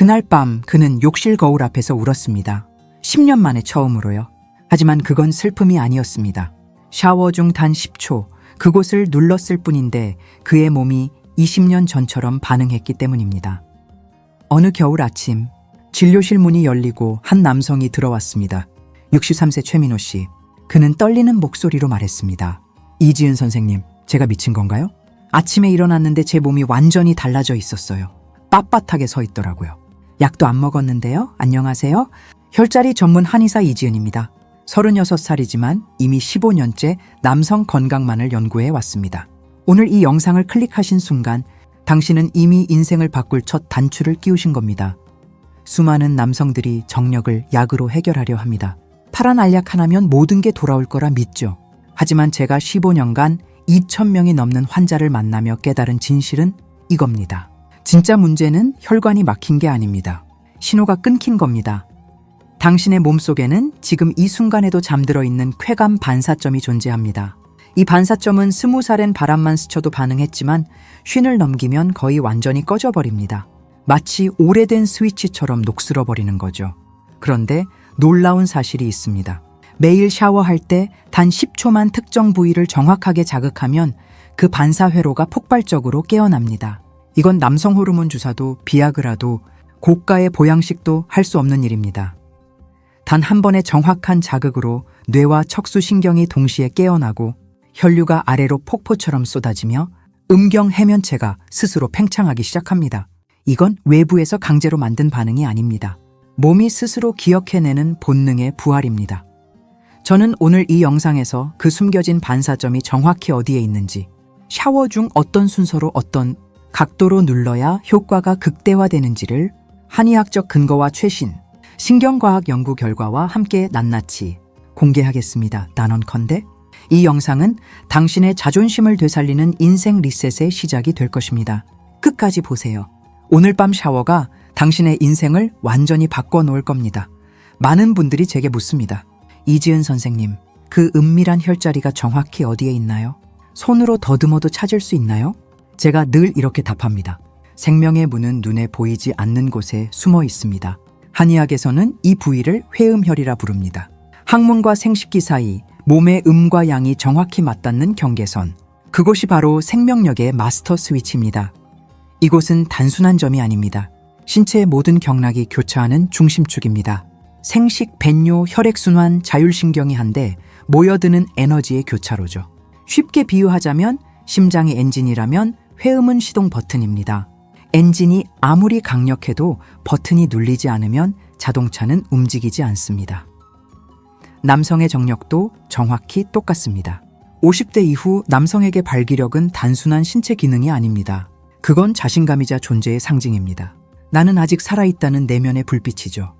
그날 밤 그는 욕실 거울 앞에서 울었습니다. 10년 만에 처음으로요. 하지만 그건 슬픔이 아니었습니다. 샤워 중 단 10초 그곳을 눌렀을 뿐인데 그의 몸이 20년 전처럼 반응했기 때문입니다. 어느 겨울 아침 진료실 문이 열리고 한 남성이 들어왔습니다. 63세 최민호 씨. 그는 떨리는 목소리로 말했습니다. 이지은 선생님, 제가 미친 건가요? 아침에 일어났는데 제 몸이 완전히 달라져 있었어요. 빳빳하게 서 있더라고요. 약도 안 먹었는데요. 안녕하세요. 혈자리 전문 한의사 이지은입니다. 36살이지만 이미 15년째 남성 건강만을 연구해 왔습니다. 오늘 이 영상을 클릭하신 순간 당신은 이미 인생을 바꿀 첫 단추를 끼우신 겁니다. 수많은 남성들이 정력을 약으로 해결하려 합니다. 파란 알약 하나면 모든 게 돌아올 거라 믿죠. 하지만 제가 15년간 2,000명이 넘는 환자를 만나며 깨달은 진실은 이겁니다. 진짜 문제는 혈관이 막힌 게 아닙니다. 신호가 끊긴 겁니다. 당신의 몸속에는 지금 이 순간에도 잠들어 있는 쾌감 반사점이 존재합니다. 이 반사점은 20살엔 바람만 스쳐도 반응했지만 50을 넘기면 거의 완전히 꺼져버립니다. 마치 오래된 스위치처럼 녹슬어버리는 거죠. 그런데 놀라운 사실이 있습니다. 매일 샤워할 때 단 10초만 특정 부위를 정확하게 자극하면 그 반사회로가 폭발적으로 깨어납니다. 이건 남성 호르몬 주사도 비아그라도 고가의 보양식도 할 수 없는 일입니다. 단 한 번의 정확한 자극으로 뇌와 척수신경이 동시에 깨어나고 혈류가 아래로 폭포처럼 쏟아지며 음경 해면체가 스스로 팽창하기 시작합니다. 이건 외부에서 강제로 만든 반응이 아닙니다. 몸이 스스로 기억해내는 본능의 부활입니다. 저는 오늘 이 영상에서 그 숨겨진 반사점이 정확히 어디에 있는지, 샤워 중 어떤 순서로 어떤 각도로 눌러야 효과가 극대화되는지를 한의학적 근거와 최신 신경과학 연구 결과와 함께 낱낱이 공개하겠습니다. 단언컨대 이 영상은 당신의 자존심을 되살리는 인생 리셋의 시작이 될 것입니다. 끝까지 보세요. 오늘 밤 샤워가 당신의 인생을 완전히 바꿔놓을 겁니다. 많은 분들이 제게 묻습니다. 이지은 선생님, 그 은밀한 혈자리가 정확히 어디에 있나요? 손으로 더듬어도 찾을 수 있나요? 제가 늘 이렇게 답합니다. 생명의 문은 눈에 보이지 않는 곳에 숨어 있습니다. 한의학에서는 이 부위를 회음혈이라 부릅니다. 항문과 생식기 사이 몸의 음과 양이 정확히 맞닿는 경계선. 그곳이 바로 생명력의 마스터 스위치입니다. 이곳은 단순한 점이 아닙니다. 신체의 모든 경락이 교차하는 중심축입니다. 생식, 배뇨, 혈액순환, 자율신경이 한데 모여드는 에너지의 교차로죠. 쉽게 비유하자면 심장이 엔진이라면 회음은 시동 버튼입니다. 엔진이 아무리 강력해도 버튼이 눌리지 않으면 자동차는 움직이지 않습니다. 남성의 정력도 정확히 똑같습니다. 50대 이후 남성에게 발기력은 단순한 신체 기능이 아닙니다. 그건 자신감이자 존재의 상징입니다. 나는 아직 살아있다는 내면의 불빛이죠.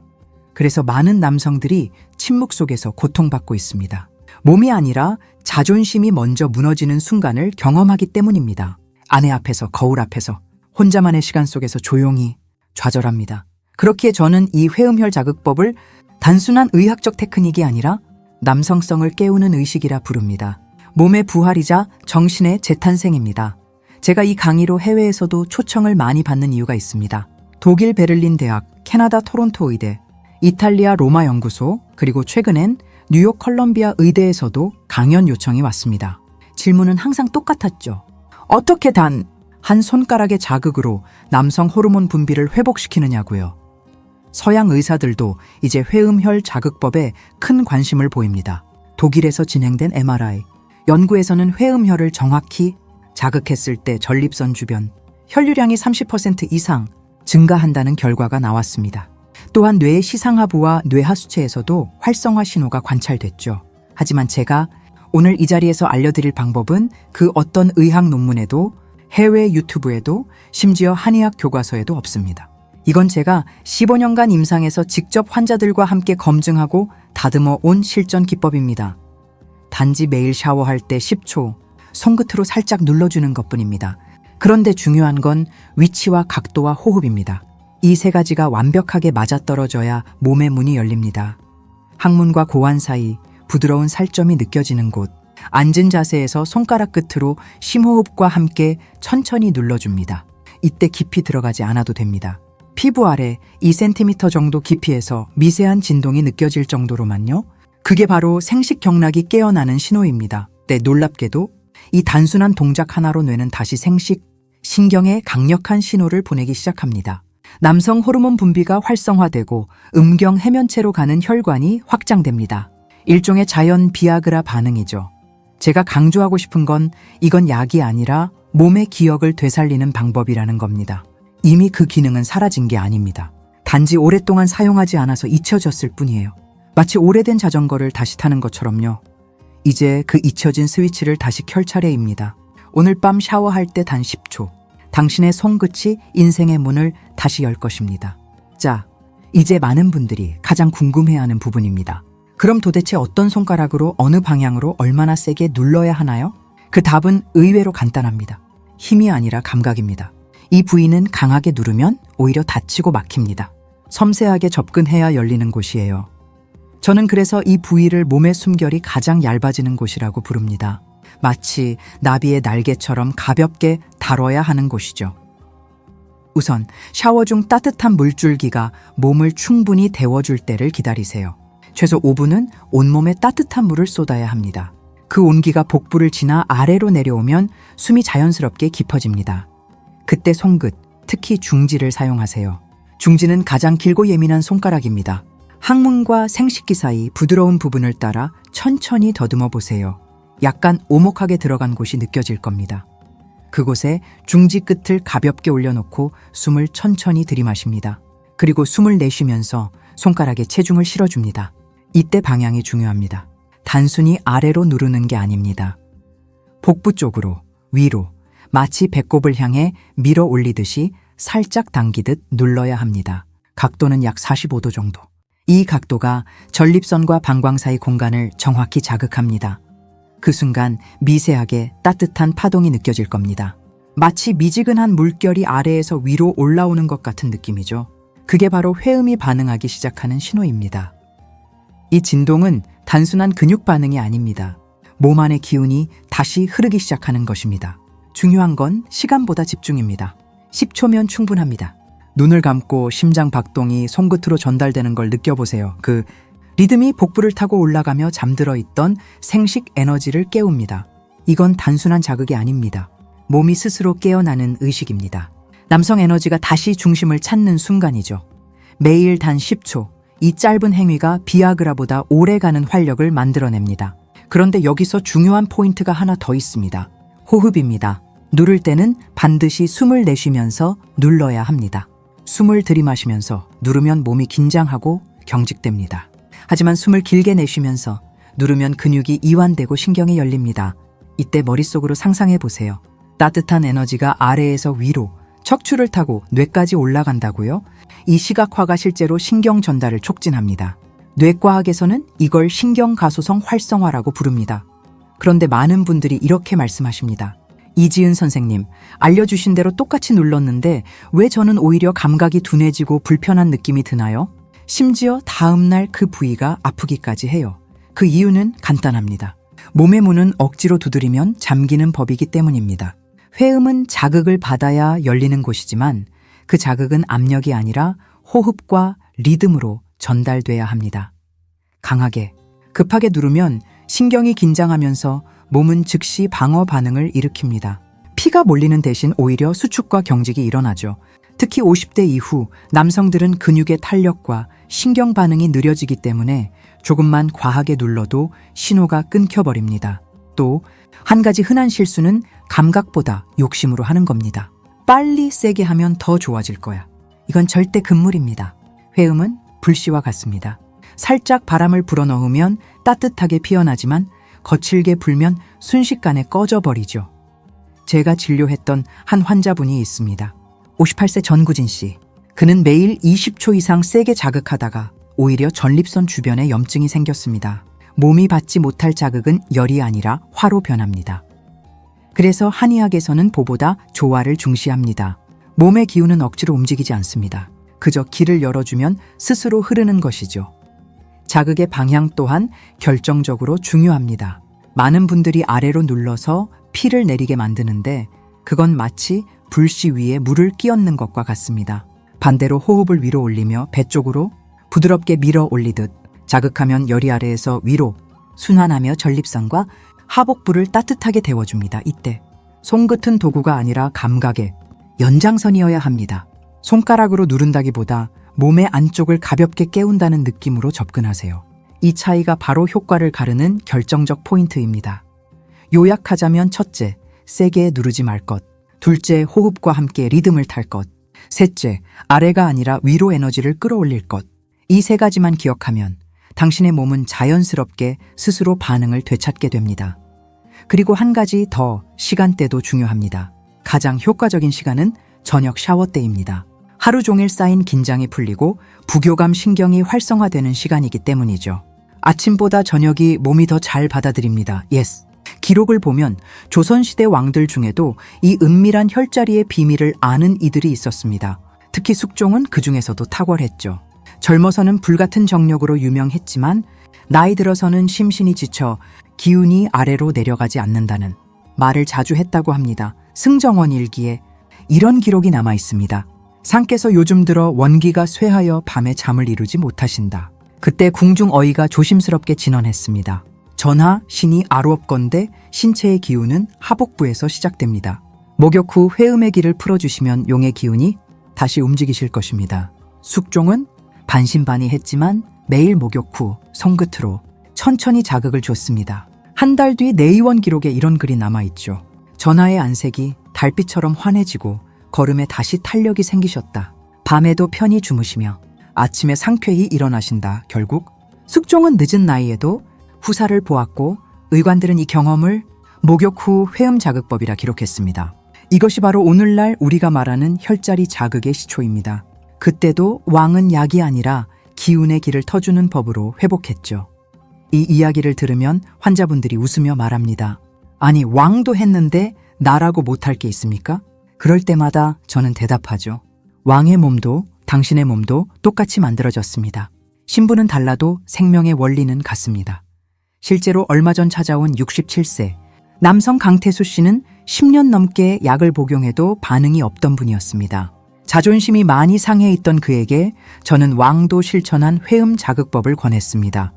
그래서 많은 남성들이 침묵 속에서 고통받고 있습니다. 몸이 아니라 자존심이 먼저 무너지는 순간을 경험하기 때문입니다. 아내 앞에서, 거울 앞에서, 혼자만의 시간 속에서 조용히 좌절합니다. 그렇기에 저는 이 회음혈 자극법을 단순한 의학적 테크닉이 아니라 남성성을 깨우는 의식이라 부릅니다. 몸의 부활이자 정신의 재탄생입니다. 제가 이 강의로 해외에서도 초청을 많이 받는 이유가 있습니다. 독일 베를린 대학, 캐나다 토론토 의대, 이탈리아 로마 연구소, 그리고 최근엔 뉴욕 컬럼비아 의대에서도 강연 요청이 왔습니다. 질문은 항상 똑같았죠. 어떻게 단 한 손가락의 자극으로 남성 호르몬 분비를 회복시키느냐고요. 서양 의사들도 이제 회음혈 자극법에 큰 관심을 보입니다. 독일에서 진행된 MRI, 연구에서는 회음혈을 정확히 자극했을 때 전립선 주변 혈류량이 30% 이상 증가한다는 결과가 나왔습니다. 또한 뇌의 시상하부와 뇌하수체에서도 활성화 신호가 관찰됐죠. 하지만 제가 오늘 이 자리에서 알려드릴 방법은 그 어떤 의학 논문에도 해외 유튜브에도 심지어 한의학 교과서에도 없습니다. 이건 제가 15년간 임상에서 직접 환자들과 함께 검증하고 다듬어 온 실전 기법입니다. 단지 매일 샤워할 때 10초 손끝으로 살짝 눌러주는 것뿐입니다. 그런데 중요한 건 위치와 각도와 호흡입니다. 이 세 가지가 완벽하게 맞아떨어져야 몸의 문이 열립니다. 항문과 고환 사이 부드러운 살점이 느껴지는 곳, 앉은 자세에서 손가락 끝으로 심호흡과 함께 천천히 눌러줍니다. 이때 깊이 들어가지 않아도 됩니다. 피부 아래 2cm 정도 깊이에서 미세한 진동이 느껴질 정도로만요. 그게 바로 생식경락이 깨어나는 신호입니다. 네, 놀랍게도 이 단순한 동작 하나로 뇌는 다시 신경에 강력한 신호를 보내기 시작합니다. 남성 호르몬 분비가 활성화되고 음경 해면체로 가는 혈관이 확장됩니다. 일종의 자연 비아그라 반응이죠. 제가 강조하고 싶은 건 이건 약이 아니라 몸의 기억을 되살리는 방법이라는 겁니다. 이미 그 기능은 사라진 게 아닙니다. 단지 오랫동안 사용하지 않아서 잊혀졌을 뿐이에요. 마치 오래된 자전거를 다시 타는 것처럼요. 이제 그 잊혀진 스위치를 다시 켤 차례입니다. 오늘 밤 샤워할 때 단 10초. 당신의 손끝이 인생의 문을 다시 열 것입니다. 자, 이제 많은 분들이 가장 궁금해하는 부분입니다. 그럼 도대체 어떤 손가락으로 어느 방향으로 얼마나 세게 눌러야 하나요? 그 답은 의외로 간단합니다. 힘이 아니라 감각입니다. 이 부위는 강하게 누르면 오히려 다치고 막힙니다. 섬세하게 접근해야 열리는 곳이에요. 저는 그래서 이 부위를 몸의 숨결이 가장 얇아지는 곳이라고 부릅니다. 마치 나비의 날개처럼 가볍게 다뤄야 하는 곳이죠. 우선 샤워 중 따뜻한 물줄기가 몸을 충분히 데워줄 때를 기다리세요. 최소 5분은 온몸에 따뜻한 물을 쏟아야 합니다. 그 온기가 복부를 지나 아래로 내려오면 숨이 자연스럽게 깊어집니다. 그때 손끝, 특히 중지를 사용하세요. 중지는 가장 길고 예민한 손가락입니다. 항문과 생식기 사이 부드러운 부분을 따라 천천히 더듬어 보세요. 약간 오목하게 들어간 곳이 느껴질 겁니다. 그곳에 중지 끝을 가볍게 올려놓고 숨을 천천히 들이마십니다. 그리고 숨을 내쉬면서 손가락에 체중을 실어줍니다. 이때 방향이 중요합니다. 단순히 아래로 누르는 게 아닙니다. 복부 쪽으로, 위로, 마치 배꼽을 향해 밀어 올리듯이 살짝 당기듯 눌러야 합니다. 각도는 약 45도 정도. 이 각도가 전립선과 방광 사이 공간을 정확히 자극합니다. 그 순간 미세하게 따뜻한 파동이 느껴질 겁니다. 마치 미지근한 물결이 아래에서 위로 올라오는 것 같은 느낌이죠. 그게 바로 회음이 반응하기 시작하는 신호입니다. 이 진동은 단순한 근육 반응이 아닙니다. 몸 안의 기운이 다시 흐르기 시작하는 것입니다. 중요한 건 시간보다 집중입니다. 10초면 충분합니다. 눈을 감고 심장 박동이 손끝으로 전달되는 걸 느껴보세요. 그 리듬이 복부를 타고 올라가며 잠들어 있던 생식 에너지를 깨웁니다. 이건 단순한 자극이 아닙니다. 몸이 스스로 깨어나는 의식입니다. 남성 에너지가 다시 중심을 찾는 순간이죠. 매일 단 10초, 이 짧은 행위가 비아그라보다 오래가는 활력을 만들어냅니다. 그런데 여기서 중요한 포인트가 하나 더 있습니다. 호흡입니다. 누를 때는 반드시 숨을 내쉬면서 눌러야 합니다. 숨을 들이마시면서 누르면 몸이 긴장하고 경직됩니다. 하지만 숨을 길게 내쉬면서 누르면 근육이 이완되고 신경이 열립니다. 이때 머릿속으로 상상해 보세요. 따뜻한 에너지가 아래에서 위로, 척추를 타고 뇌까지 올라간다고요? 이 시각화가 실제로 신경 전달을 촉진합니다. 뇌과학에서는 이걸 신경가소성 활성화라고 부릅니다. 그런데 많은 분들이 이렇게 말씀하십니다. 이지은 선생님, 알려주신 대로 똑같이 눌렀는데 왜 저는 오히려 감각이 둔해지고 불편한 느낌이 드나요? 심지어 다음날 그 부위가 아프기까지 해요. 그 이유는 간단합니다. 몸의 문은 억지로 두드리면 잠기는 법이기 때문입니다. 회음은 자극을 받아야 열리는 곳이지만 그 자극은 압력이 아니라 호흡과 리듬으로 전달돼야 합니다. 강하게, 급하게 누르면 신경이 긴장하면서 몸은 즉시 방어 반응을 일으킵니다. 피가 몰리는 대신 오히려 수축과 경직이 일어나죠. 특히 50대 이후 남성들은 근육의 탄력과 신경 반응이 느려지기 때문에 조금만 과하게 눌러도 신호가 끊겨버립니다. 또 한 가지 흔한 실수는 감각보다 욕심으로 하는 겁니다. 빨리 세게 하면 더 좋아질 거야. 이건 절대 금물입니다. 회음은 불씨와 같습니다. 살짝 바람을 불어넣으면 따뜻하게 피어나지만 거칠게 불면 순식간에 꺼져버리죠. 제가 진료했던 한 환자분이 있습니다. 58세 전구진 씨. 그는 매일 20초 이상 세게 자극하다가 오히려 전립선 주변에 염증이 생겼습니다. 몸이 받지 못할 자극은 열이 아니라 화로 변합니다. 그래서 한의학에서는 보보다 조화를 중시합니다. 몸의 기운은 억지로 움직이지 않습니다. 그저 길을 열어주면 스스로 흐르는 것이죠. 자극의 방향 또한 결정적으로 중요합니다. 많은 분들이 아래로 눌러서 피를 내리게 만드는데 그건 마치 불씨 위에 물을 끼얹는 것과 같습니다. 반대로 호흡을 위로 올리며 배 쪽으로 부드럽게 밀어 올리듯 자극하면 여리 아래에서 위로 순환하며 전립선과 하복부를 따뜻하게 데워줍니다. 이때 손끝은 도구가 아니라 감각의 연장선이어야 합니다. 손가락으로 누른다기보다 몸의 안쪽을 가볍게 깨운다는 느낌으로 접근하세요. 이 차이가 바로 효과를 가르는 결정적 포인트입니다. 요약하자면 첫째, 세게 누르지 말 것. 둘째, 호흡과 함께 리듬을 탈 것. 셋째, 아래가 아니라 위로 에너지를 끌어올릴 것. 이 세 가지만 기억하면 당신의 몸은 자연스럽게 스스로 반응을 되찾게 됩니다. 그리고 한 가지 더, 시간대도 중요합니다. 가장 효과적인 시간은 저녁 샤워 때입니다. 하루 종일 쌓인 긴장이 풀리고 부교감 신경이 활성화되는 시간이기 때문이죠. 아침보다 저녁이 몸이 더 잘 받아들입니다. Yes. 기록을 보면 조선시대 왕들 중에도 이 은밀한 혈자리의 비밀을 아는 이들이 있었습니다. 특히 숙종은 그 중에서도 탁월했죠. 젊어서는 불같은 정력으로 유명했지만 나이 들어서는 심신이 지쳐 기운이 아래로 내려가지 않는다는 말을 자주 했다고 합니다. 승정원 일기에 이런 기록이 남아 있습니다. 상께서 요즘 들어 원기가 쇠하여 밤에 잠을 이루지 못하신다. 그때 궁중 어이가 조심스럽게 진언했습니다. 전하, 신이 아루옵건대 신체의 기운은 하복부에서 시작됩니다. 목욕 후 회음의 기를 풀어주시면 용의 기운이 다시 움직이실 것입니다. 숙종은 반신반의했지만 매일 목욕 후 손끝으로 천천히 자극을 줬습니다. 한 달 뒤 내의원 기록에 이런 글이 남아있죠. 전하의 안색이 달빛처럼 환해지고 걸음에 다시 탄력이 생기셨다. 밤에도 편히 주무시며 아침에 상쾌히 일어나신다. 결국 숙종은 늦은 나이에도 후사를 보았고 의관들은 이 경험을 목욕 후 회음 자극법이라 기록했습니다. 이것이 바로 오늘날 우리가 말하는 혈자리 자극의 시초입니다. 그때도 왕은 약이 아니라 기운의 길을 터주는 법으로 회복했죠. 이 이야기를 들으면 환자분들이 웃으며 말합니다. 아니, 왕도 했는데 나라고 못할 게 있습니까? 그럴 때마다 저는 대답하죠. 왕의 몸도 당신의 몸도 똑같이 만들어졌습니다. 신부는 달라도 생명의 원리는 같습니다. 실제로 얼마 전 찾아온 67세 남성 강태수 씨는 10년 넘게 약을 복용해도 반응이 없던 분이었습니다. 자존심이 많이 상해 있던 그에게 저는 왕도 실천한 회음 자극법을 권했습니다.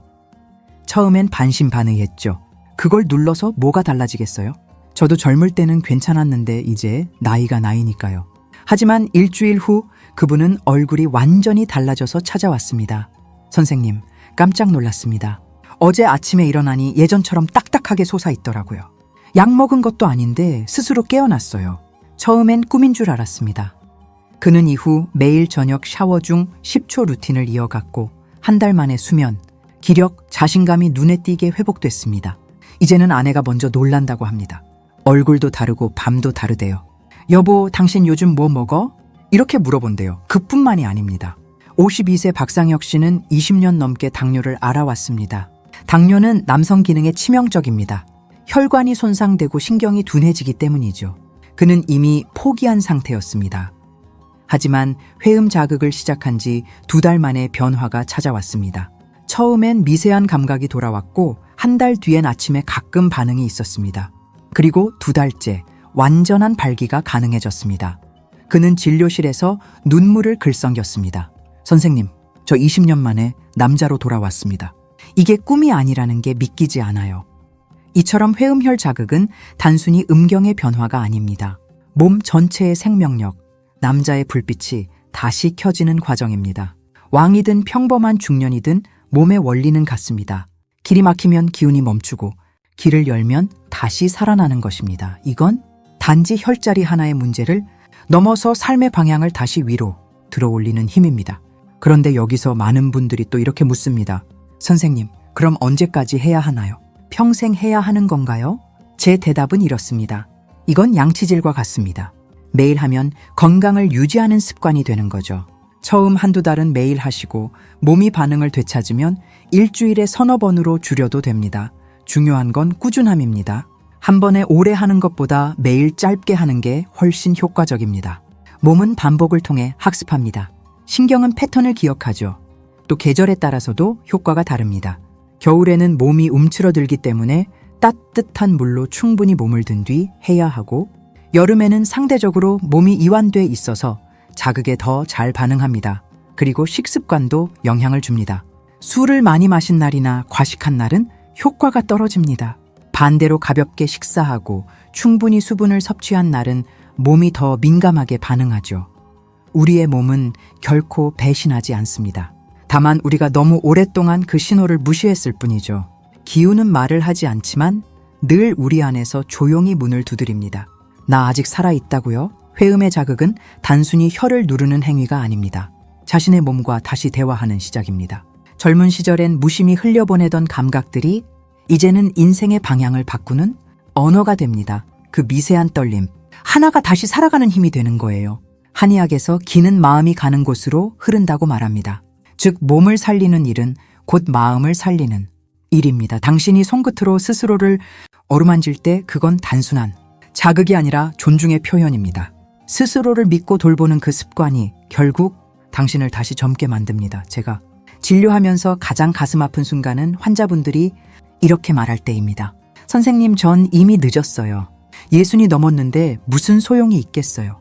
처음엔 반신반의했죠. 그걸 눌러서 뭐가 달라지겠어요? 저도 젊을 때는 괜찮았는데 이제 나이가 나이니까요. 하지만 일주일 후 그분은 얼굴이 완전히 달라져서 찾아왔습니다. 선생님, 깜짝 놀랐습니다. 어제 아침에 일어나니 예전처럼 딱딱하게 솟아있더라고요. 약 먹은 것도 아닌데 스스로 깨어났어요. 처음엔 꿈인 줄 알았습니다. 그는 이후 매일 저녁 샤워 중 10초 루틴을 이어갔고 한 달 만에 수면, 기력, 자신감이 눈에 띄게 회복됐습니다. 이제는 아내가 먼저 놀란다고 합니다. 얼굴도 다르고 밤도 다르대요. 여보, 당신 요즘 뭐 먹어? 이렇게 물어본대요. 그뿐만이 아닙니다. 52세 박상혁 씨는 20년 넘게 당뇨를 앓아왔습니다. 당뇨는 남성 기능에 치명적입니다. 혈관이 손상되고 신경이 둔해지기 때문이죠. 그는 이미 포기한 상태였습니다. 하지만 회음 자극을 시작한 지 2달 만에 변화가 찾아왔습니다. 처음엔 미세한 감각이 돌아왔고 한 달 뒤엔 아침에 가끔 반응이 있었습니다. 그리고 2달째 완전한 발기가 가능해졌습니다. 그는 진료실에서 눈물을 글썽였습니다. 선생님, 저 20년 만에 남자로 돌아왔습니다. 이게 꿈이 아니라는 게 믿기지 않아요. 이처럼 회음혈 자극은 단순히 음경의 변화가 아닙니다. 몸 전체의 생명력, 남자의 불빛이 다시 켜지는 과정입니다. 왕이든 평범한 중년이든 몸의 원리는 같습니다. 길이 막히면 기운이 멈추고 길을 열면 다시 살아나는 것입니다. 이건 단지 혈자리 하나의 문제를 넘어서 삶의 방향을 다시 위로 들어올리는 힘입니다. 그런데 여기서 많은 분들이 또 이렇게 묻습니다. 선생님, 그럼 언제까지 해야 하나요? 평생 해야 하는 건가요? 제 대답은 이렇습니다. 이건 양치질과 같습니다. 매일 하면 건강을 유지하는 습관이 되는 거죠. 처음 한두 달은 매일 하시고 몸이 반응을 되찾으면 일주일에 서너 번으로 줄여도 됩니다. 중요한 건 꾸준함입니다. 한 번에 오래 하는 것보다 매일 짧게 하는 게 훨씬 효과적입니다. 몸은 반복을 통해 학습합니다. 신경은 패턴을 기억하죠. 또 계절에 따라서도 효과가 다릅니다. 겨울에는 몸이 움츠러들기 때문에 따뜻한 물로 충분히 몸을 든 뒤 해야 하고, 여름에는 상대적으로 몸이 이완돼 있어서 자극에 더 잘 반응합니다. 그리고 식습관도 영향을 줍니다. 술을 많이 마신 날이나 과식한 날은 효과가 떨어집니다. 반대로 가볍게 식사하고 충분히 수분을 섭취한 날은 몸이 더 민감하게 반응하죠. 우리의 몸은 결코 배신하지 않습니다. 다만 우리가 너무 오랫동안 그 신호를 무시했을 뿐이죠. 기운은 말을 하지 않지만 늘 우리 안에서 조용히 문을 두드립니다. 나 아직 살아있다고요? 회음의 자극은 단순히 혀를 누르는 행위가 아닙니다. 자신의 몸과 다시 대화하는 시작입니다. 젊은 시절엔 무심히 흘려보내던 감각들이 이제는 인생의 방향을 바꾸는 언어가 됩니다. 그 미세한 떨림, 하나가 다시 살아가는 힘이 되는 거예요. 한의학에서 기는 마음이 가는 곳으로 흐른다고 말합니다. 즉 몸을 살리는 일은 곧 마음을 살리는 일입니다. 당신이 손끝으로 스스로를 어루만질 때 그건 단순한 자극이 아니라 존중의 표현입니다. 스스로를 믿고 돌보는 그 습관이 결국 당신을 다시 젊게 만듭니다. 제가 진료하면서 가장 가슴 아픈 순간은 환자분들이 이렇게 말할 때입니다. 선생님, 전 이미 늦었어요. 60이 넘었는데 무슨 소용이 있겠어요.